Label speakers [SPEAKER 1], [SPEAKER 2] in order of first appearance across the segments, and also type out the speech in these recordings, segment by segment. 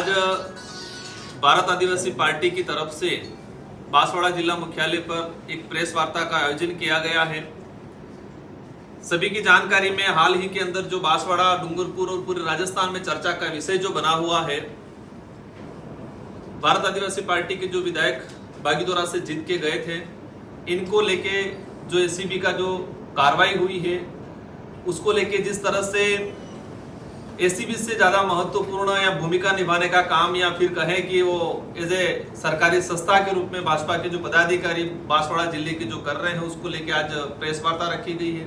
[SPEAKER 1] आज भारत आदिवासी पार्टी की तरफ से बांसवाड़ा जिला मुख्यालय पर एक प्रेस वार्ता का आयोजन किया गया है। सभी की जानकारी में हाल ही के अंदर जो बांसवाड़ा, डूंगरपुर और पूरे राजस्थान में चर्चा का विषय जो बना हुआ है, भारत आदिवासी पार्टी के जो विधायक बागीदोरा से जीत के गए थे, इनको लेके जो एसीबी का जो कार्रवाई हुई है उसको लेके जिस तरह से एसीबी से ज्यादा महत्वपूर्ण या भूमिका निभाने का काम या फिर कहें कि वो एज ए सरकारी संस्था के रूप में भाजपा के जो पदाधिकारी बांसवाड़ा जिले के जो कर रहे हैं, उसको लेके आज प्रेस वार्ता रखी गई है।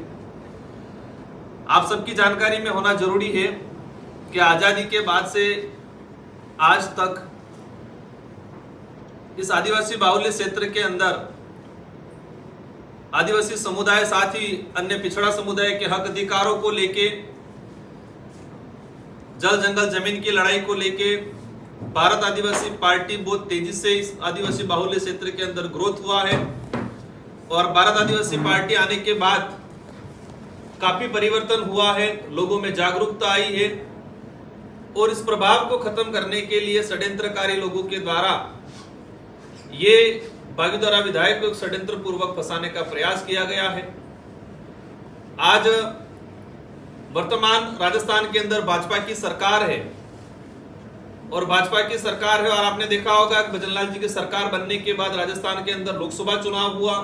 [SPEAKER 1] आप सबकी जानकारी में होना जरूरी है कि आजादी के बाद से आज तक इस आदिवासी बाहुल्य क्षेत्र के अंदर आदिवासी समुदाय साथ ही अन्य पिछड़ा समुदाय के हक अधिकारों को लेके, जल जंगल जमीन की लड़ाई को लेके भारत आदिवासी पार्टी बहुत तेजी से इस आदिवासी बाहुल्य क्षेत्र के अंदर ग्रोथ हुआ है। और भारत आदिवासी पार्टी आने के बाद काफी परिवर्तन हुआ है, लोगों में जागरूकता आई है और इस प्रभाव को खत्म करने के लिए षड्यंत्रकारी लोगों के द्वारा ये बागीदोरा विधायक को षड्यंत्र पूर्वक फंसाने का प्रयास किया गया है। आज वर्तमान राजस्थान के अंदर भाजपा की सरकार है और भाजपा की सरकार है और आपने देखा होगा कि भजनलाल जी की सरकार बनने के बाद राजस्थान के अंदर लोकसभा चुनाव हुआ,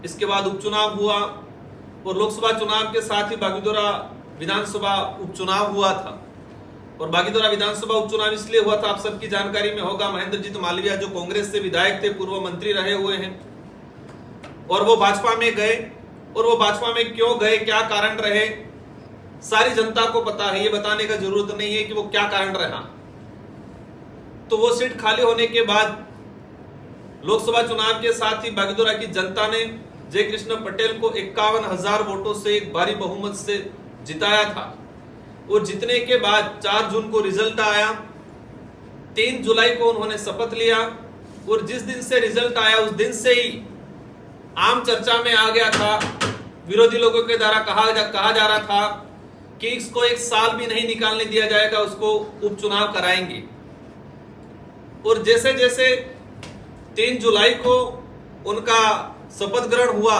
[SPEAKER 1] इसके बाद उपचुनाव हुआ और लोकसभा चुनाव के साथ ही बागीदोरा विधानसभा उपचुनाव हुआ था। और बागीदोरा विधानसभा उपचुनाव इसलिए हुआ था, आप सबकी जानकारी में होगा, महेंद्रजीत मालवीया जो कांग्रेस से विधायक थे, पूर्व मंत्री रहे हुए हैं और वो भाजपा में गए। और वो भाजपा में क्यों गए, क्या कारण रहे, सारी जनता को पता है, ये बताने का जरूरत नहीं है कि वो क्या कारण रहा। तो वो सीट खाली होने के बाद लोकसभा चुनाव के साथ ही बागीदोरा की जनता ने जय कृष्ण पटेल को 51,000 वोटों से एक भारी बहुमत से जिताया था। और जीतने के बाद 4 जून को रिजल्ट आया, 3 जुलाई को उन्होंने शपथ लिया और जिस दिन से रिजल्ट आया उस दिन से ही आम चर्चा में आ गया था, विरोधी लोगों के द्वारा कहा जा रहा था कि इसको 1 साल भी नहीं निकालने दिया जाएगा, उसको उपचुनाव कराएंगे। और जैसे जैसे 3 जुलाई को उनका शपथ ग्रहण हुआ,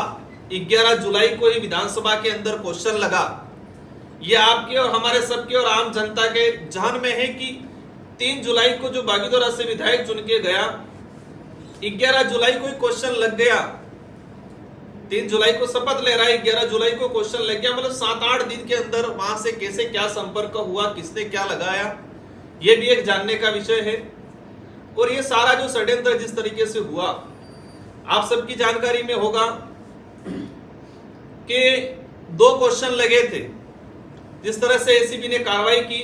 [SPEAKER 1] 11 जुलाई को ही विधानसभा के अंदर क्वेश्चन लगा। ये आपके और हमारे सबके और आम जनता के जहन में है कि 3 जुलाई को जो बागीदोरा से विधायक चुन के गया, 11 जुलाई को ही क्वेश्चन लग गया। 3 जुलाई को शपथ ले रहा है, 11 जुलाई को क्वेश्चन लग गया। मतलब 7-8 दिन के अंदर वहां से कैसे क्या संपर्क हुआ, किसने क्या लगाया, ये भी एक जानने का विषय है। और ये सारा जो षड्यंत्र जिस तरीके से हुआ, आप सबकी जानकारी में होगा कि 2 क्वेश्चन लगे थे। जिस तरह से एसीबी ने कार्रवाई की,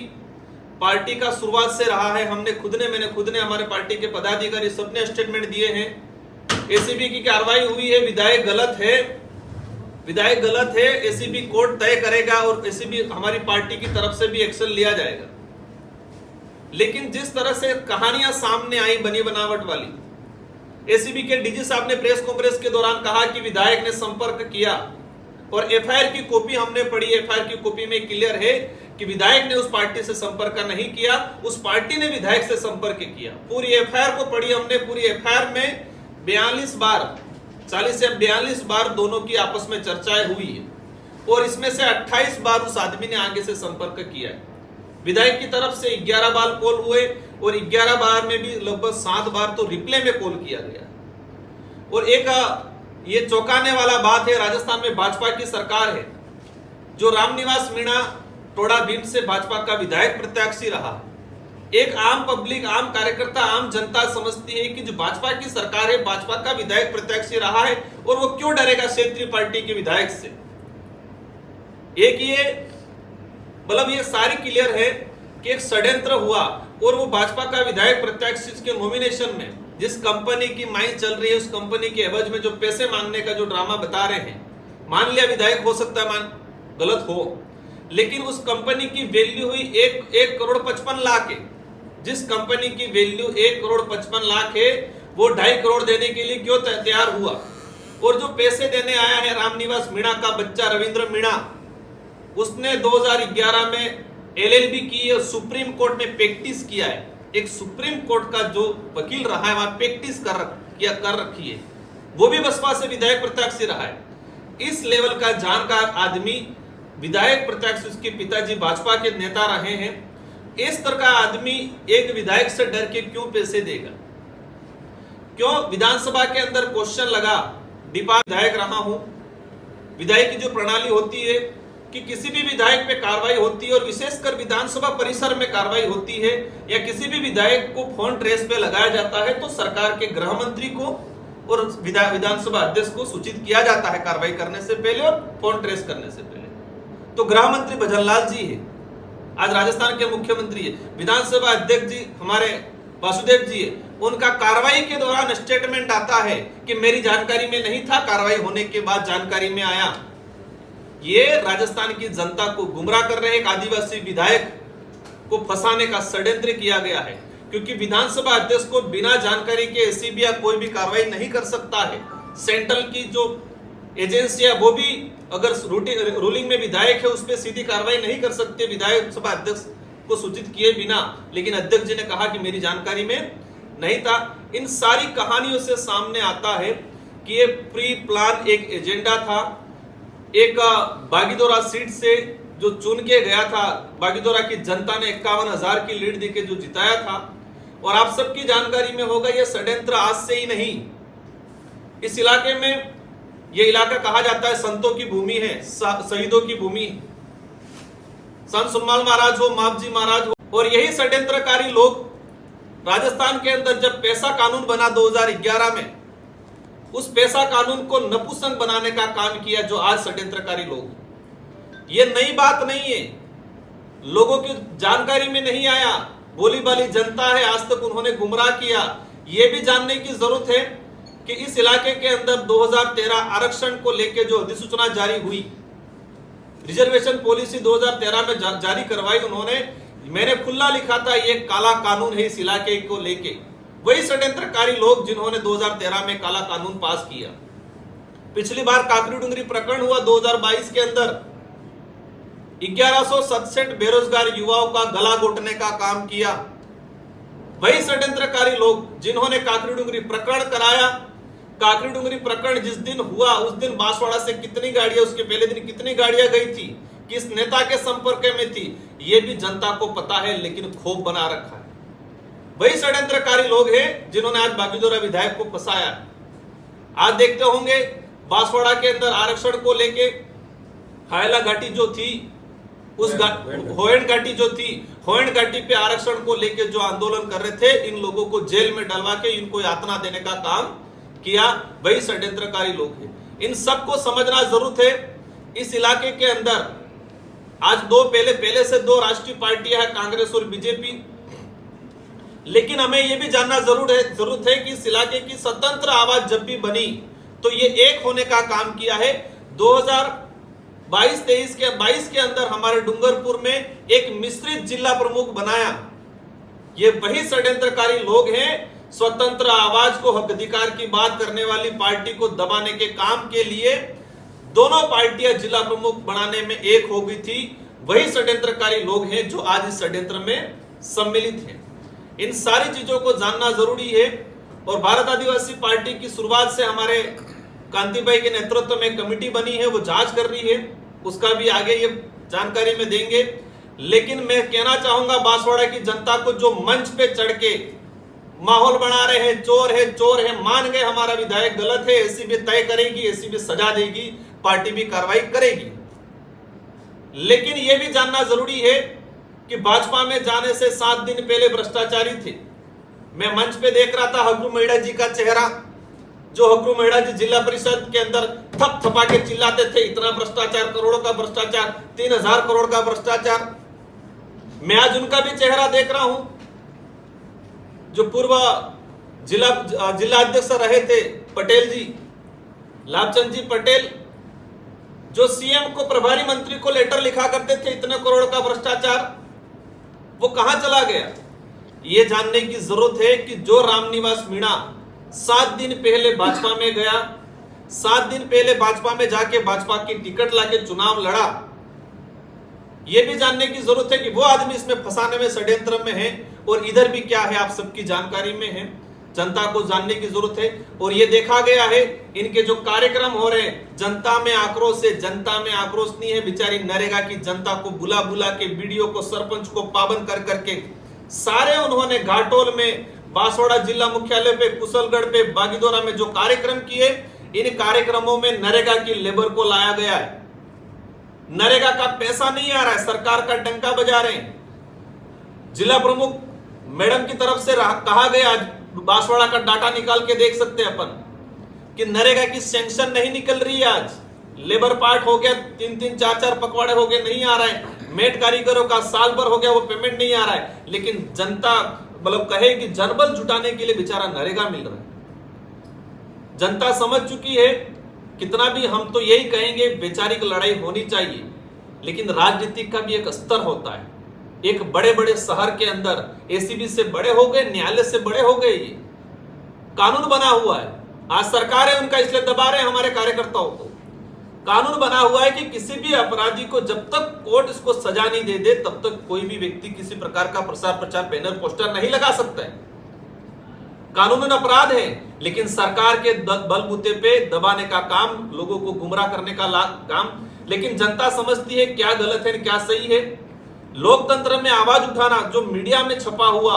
[SPEAKER 1] पार्टी का शुरुआत से रहा है, मैंने खुद ने हमारे पार्टी के पदाधिकारी सबने स्टेटमेंट दिए हैं। एसीबी की कार्रवाई हुई है, विधायक गलत है, एसीबी कोर्ट तय करेगा और एसीबी हमारी पार्टी की तरफ से भी एक्शन लिया जाएगा। लेकिन जिस तरह से कहानियां सामने आई बनी बनावट वाली, एसीबी के डीजी साहब ने प्रेस कॉन्फ्रेंस के दौरान कहा कि विधायक ने संपर्क किया और एफआईआर की कॉपी हमने पढ़ी, एफआईआर की कॉपी में क्लियर है कि विधायक ने उस पार्टी से संपर्क नहीं किया, उस पार्टी ने विधायक से संपर्क किया। पूरी एफआईआर को पढ़ी हमने, पूरी एफआईआर में 42 बार, 40 से 42 बार दोनों की आपस में चर्चाएं हुई है और इसमें से 28 बार उस आदमी ने आगे से संपर्क किया है। विधायक की तरफ से 11 बार कॉल हुए और 11 बार में भी लगभग 7 बार तो रिप्ले में कॉल किया गया। और एक ये चौंकाने वाला बात है, राजस्थान में भाजपा की सरकार है, जो रामनिवास मीणा टोडा भीम से भाजपा का विधायक प्रत्याशी रहा। एक आम पब्लिक, आम कार्यकर्ता, आम जनता समझती है कि जो भाजपा की सरकार है, भाजपा का विधायक प्रत्याशी रहा है और वो क्यों डरेगा क्षेत्रीय पार्टी के विधायक से। एक ये मतलब ये सारी क्लियर है कि एक षड्यंत्र हुआ और वो भाजपा का विधायक प्रत्याशी के नॉमिनेशन में जिस कंपनी की माइंड चल रही है, उस कंपनी के एवज में जो पैसे मांगने का जो ड्रामा बता रहे हैं, मान लिया विधायक हो सकता है गलत हो, लेकिन उस कंपनी की वैल्यू हुई 1 करोड़ 55 लाख है। जिस कंपनी की वैल्यू 1 करोड़ 55 लाख है, वो 2.5 करोड़ देने के लिए क्यों तैयार हुआ। और जो पैसे देने आया है रामनिवास मीणा का बच्चा रविंद्र मीणा, उसने 2011 में एलएलबी की है, सुप्रीम कोर्ट में प्रैक्टिस किया है एक सुप्रीम कोर्ट का जो वकील रहा है, वहां प्रैक्टिस कर रखी है, वो भी बसपा से विधायक प्रत्याशी रहा है। इस लेवल का जानकार आदमी विधायक प्रत्याशी, उसके पिताजी भाजपा के नेता रहे हैं, इस तरह का आदमी एक विधायक से डर के क्यों पैसे देगा? क्यों विधानसभा के अंदर क्वेश्चन लगा, विधायक रहा हूं, विधायक की जो प्रणाली होती है कि किसी भी विधायक पे कार्रवाई होती है और विशेषकर विधानसभा परिसर में कार्रवाई होती है या किसी भी विधायक को फोन ट्रेस पे लगाया जाता है तो सरकार के गृह मंत्री को और विधानसभा अध्यक्ष को सूचित किया जाता है कार्रवाई करने से पहले और फोन ट्रेस करने से पहले। तो गृह मंत्री भजनलाल जी है, आज राजस्थान के मुख्यमंत्री है, विधानसभा अध्यक्ष जी हमारे वासुदेव जी है, उनका कार्रवाई के दौरान स्टेटमेंट आता है कि मेरी जानकारी में नहीं था, कार्रवाई होने के बाद जानकारी में आया। ये राजस्थान की जनता को गुमराह कर रहे एक आदिवासी विधायक को फंसाने का षड्यंत्र किया गया है, क्योंकि विधानसभा अध्यक्ष को बिना जानकारी के एसीबी या कोई भी कार्रवाई नहीं कर सकता है। सेंट्रल की जो एजेंसी है वो भी अगर रूलिंग में विधायक है उस पर सीधी कार्रवाई नहीं कर सकते विधायक सभा अध्यक्ष को सूचित किए बिना, लेकिन अध्यक्ष जी ने कहा कि मेरी जानकारी में नहीं था। इन सारी कहानियों से सामने आता है कि ये प्री प्लान एक एजेंडा था। एक बागीदोरा सीट से जो चुन के गया था, बागीदोरा की जनता ने 51,000 की लीड देके जो जिताया था, और आप सबकी जानकारी में होगा ये षड्यंत्र आज से ही नहीं। इस इलाके में ये इलाका कहा जाता है संतों की भूमि है, शहीदों की भूमि, संत सुनमाल महाराज हो, मावजी महाराज हो, और यही षड्यंत्रकारी लोग राजस्थान के अंदर जब पैसा कानून बना 2011 में, उस पैसा कानून को नपुंसक बनाने का काम किया जो आज षड्यंत्रकारी लोग। ये नई बात नहीं है, लोगों की जानकारी में नहीं आया, बोली बाली जनता है, आज तक उन्होंने गुमराह किया। ये भी जानने की जरूरत है कि इस इलाके के अंदर 2013 आरक्षण को लेकर जो अधिसूचना जारी हुई, रिजर्वेशन पॉलिसी 2013 में जारी करवाई उन्होंने, मैंने खुला लिखा था ये काला कानून है इस इलाके को लेके। वही षड्यंत्रकारी लोग जिन्होंने 2013 में काला कानून पास किया। पिछली बार काकरी डुंगरी प्रकरण हुआ 2022 के अंदर, 1167 बेरोजगार युवाओं का गला घोटने का काम किया। वही षड्यंत्रकारी लोग जिन्होंने काकरी डुंगरी प्रकरण कराया। काकरी डुंगरी प्रकरण जिस दिन हुआ उस दिन बांसवाड़ा से कितनी गाड़ियां, उसके पहले दिन कितनी गाड़ियां गई थी, किस नेता के संपर्क में थी, ये भी जनता को पता है, लेकिन खौफ बना रखा है। वही षड्यंत्रकारी लोग हैं जिन्होंने आज बागीदोरा विधायक को फंसाया। आज देखते होंगे बांसवाड़ा के अंदर आरक्षण को लेके हायला घाटी जो थी, उस होयन घाटी जो थी, होयन घाटी पे आरक्षण को लेके जो आंदोलन कर रहे थे, इन लोगों को जेल में डलवा के इनको यातना देने का काम किया, वही षड्यंत्रकारी लोग हैं। इन सबको समझना जरूरत है। इस इलाके के अंदर आज पहले से दो राष्ट्रीय पार्टियां हैं, कांग्रेस और बीजेपी, लेकिन हमें यह भी जानना जरूरत है कि इस इलाके की स्वतंत्र आवाज जब भी बनी तो ये एक होने का काम किया है। 2022 के अंदर हमारे डूंगरपुर में एक मिश्रित जिला प्रमुख बनाया। ये वही षड्यंत्रकारी लोग हैं, स्वतंत्र आवाज को, हक अधिकार की बात करने वाली पार्टी को दबाने के काम के लिए दोनों पार्टियां जिला प्रमुख बनाने में एक हो गई थी। वही षड्यंत्रकारी लोग हैं जो आज इस षड्यंत्र में सम्मिलित हैं। इन सारी चीजों को जानना जरूरी है। और भारत आदिवासी पार्टी की शुरुआत से हमारे कांति भाई के नेतृत्व में कमेटी बनी है, वो जांच कर रही है, उसका भी आगे ये जानकारी में देंगे। लेकिन मैं कहना चाहूंगा बांसवाड़ा की जनता को, जो मंच पे चढ़ के माहौल बना रहे हैं, चोर है, मान गए हमारा विधायक गलत है, एसीबी तय करेगी, एसीबी सजा देगी, पार्टी भी कार्रवाई करेगी। लेकिन यह भी जानना जरूरी है कि भाजपा में जाने से 7 दिन पहले भ्रष्टाचारी थे। मैं मंच पे देख रहा था हकरू मेहड़ा जी का चेहरा, जो हकरू मेहड़ा जी जिला परिषद के अंदर थप थपा के चिल्लाते थे, इतना भ्रष्टाचार, करोड़ों का भ्रष्टाचार, 3000 करोड़ का भ्रष्टाचार। मैं आज उनका भी चेहरा देख रहा हूं, जो पूर्व जिला अध्यक्ष रहे थे पटेल जी, लाभचंद जी पटेल, जो सीएम को, प्रभारी मंत्री को लेटर लिखा करते थे इतने करोड़ का भ्रष्टाचार, वो कहां चला गया? ये जानने की जरूरत है कि जो रामनिवास मीणा 7 दिन पहले भाजपा में गया, 7 दिन पहले भाजपा में जाके भाजपा की टिकट लाके चुनाव लड़ा, ये भी जानने की जरूरत है कि वो आदमी इसमें फंसाने में, षड्यंत्र में है। और इधर भी क्या है आप सबकी जानकारी में है, जनता को जानने की जरूरत है। और ये देखा गया है इनके जो कार्यक्रम हो रहे हैं, जनता में आक्रोश है, जनता में आक्रोश नहीं है। बेचारी नरेगा की जनता को बुला बुला के, वीडियो को, सरपंच को पाबंद कर करके सारे उन्होंने घाटोल में, बांसवाड़ा जिला मुख्यालय पे, कुशलगढ़ पे, बागीदोरा में जो कार्यक्रम किए, इन कार्यक्रमों में नरेगा की लेबर को लाया गया है। नरेगा का पैसा नहीं आ रहा है, सरकार का डंका बजा रहे हैं। जिला प्रमुख मैडम की तरफ से कहा गया, बांसवाड़ा का डाटा निकाल के देख सकते हैं अपन कि नरेगा की सैंक्शन नहीं निकल रही है। आज लेबर पार्ट हो गया, 3-3, 4-4 पखवाड़े हो गए, नहीं आ रहा है। मेट कारीगरों का साल भर हो गया, वो पेमेंट नहीं आ रहा है। लेकिन जनता मतलब कहे कि जनबल जुटाने के लिए बेचारा नरेगा मिल रहा है। जनता समझ चुकी है। कितना भी हम तो यही कहेंगे बेचारी की लड़ाई होनी चाहिए, लेकिन राजनीति का भी एक स्तर होता है। एक बड़े बड़े शहर के अंदर एसीबी से बड़े हो गए, न्यायालय से बड़े हो गए, ये कानून बना हुआ है। आज सरकार है उनका, इसलिए दबा रहे हैं हमारे कार्यकर्ताओं को। कानून बना हुआ है कि किसी भी अपराधी को जब तक कोर्ट इसको सजा नहीं दे दे, तब तक कोई भी व्यक्ति किसी प्रकार का प्रसार प्रचार, बैनर, पोस्टर नहीं लगा सकता है। कानूनन अपराध है, लेकिन सरकार के बलबूते पे दबाने का काम, लोगों को गुमराह करने का काम। लेकिन जनता समझती है क्या गलत है क्या सही है। लोकतंत्र में आवाज उठाना, जो मीडिया में छपा हुआ,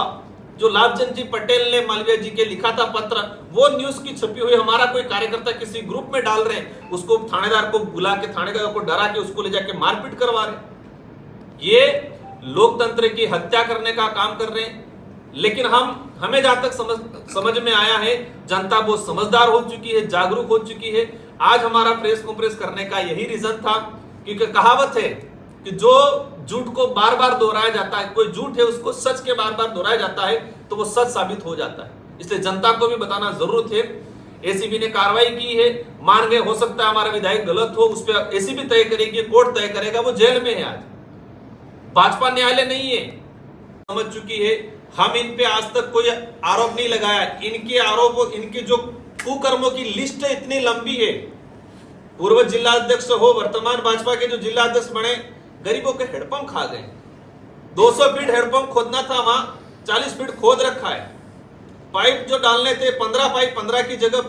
[SPEAKER 1] जो लाभचंद जी पटेल ने मालवीय जी के लिखा था पत्र, वो न्यूज की छपी हुई हमारा कोई कार्यकर्ता किसी ग्रुप में डाल रहे हैं, उसको थानेदार को बुला के, थानेदार को डरा के उसको ले जाके मारपीट करवा रहे। ये लोकतंत्र की हत्या करने का काम कर रहे हैं। लेकिन हमें जहां तक समझ में आया है, जनता बहुत समझदार हो चुकी है, जागरूक हो चुकी है। आज हमारा प्रेस कॉन्फ्रेंस करने का यही रीजन था, क्योंकि कहावत है कि जो झूठ को बार बार दोहराया जाता है, कोई झूठ है उसको सच के बार बार दोहराया जाता है तो वो सच साबित हो जाता है। इसलिए जनता को भी बताना जरूरत है। एसीबी ने कार्रवाई की है, मान गए, हो सकता है हमारा विधायक गलत हो, उस पर एसीबी तय करेगी, कोर्ट तय करेगा, वो जेल में है। आज भाजपा न्यायालय नहीं है, समझ चुकी है। हम इन पे आज तक कोई आरोप नहीं लगाया। इनके आरोप, इनके जो कुकर्मों की लिस्ट है इतनी लंबी है। पूर्व जिला अध्यक्ष हो, वर्तमान भाजपा के जो जिला अध्यक्ष बने, गरीबों के हेडपंप खा गए। 200 फीट हेडपंप खोदना था, वहां 40 फीट खोद रखा है। पाइप जो डालने थे 15 पाइप, 15 की जगह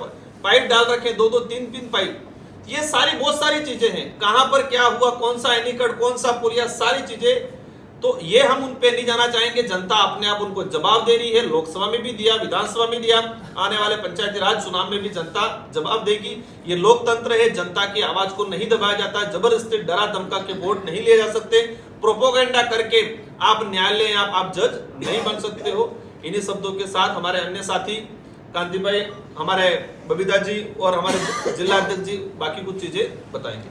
[SPEAKER 1] पाइप डाल रखे, 2-2, 3-3 पाइप। ये सारी बहुत सारी चीजें हैं। कहां पर क्या हुआ, कौन सा एनीकट, कौन सा पुलिया, सारी चीजें, तो ये हम उन पे नहीं जाना चाहेंगे। जनता अपने आप उनको जवाब दे रही है। लोकसभा में भी दिया, विधानसभा में दिया, आने वाले पंचायती राज चुनाव में भी जनता जवाब देगी। ये लोकतंत्र है, जनता की आवाज को नहीं दबाया जाता। जबरदस्ती डरा धमका के वोट नहीं लिए जा सकते। प्रोपोगेंडा करके आप न्यायालय, आप जज नहीं बन सकते हो। इन्हीं शब्दों के साथ हमारे अन्य साथी कांति भाई, हमारे बबीता जी और हमारे जिला अध्यक्ष जी बाकी कुछ चीजें बताएंगे।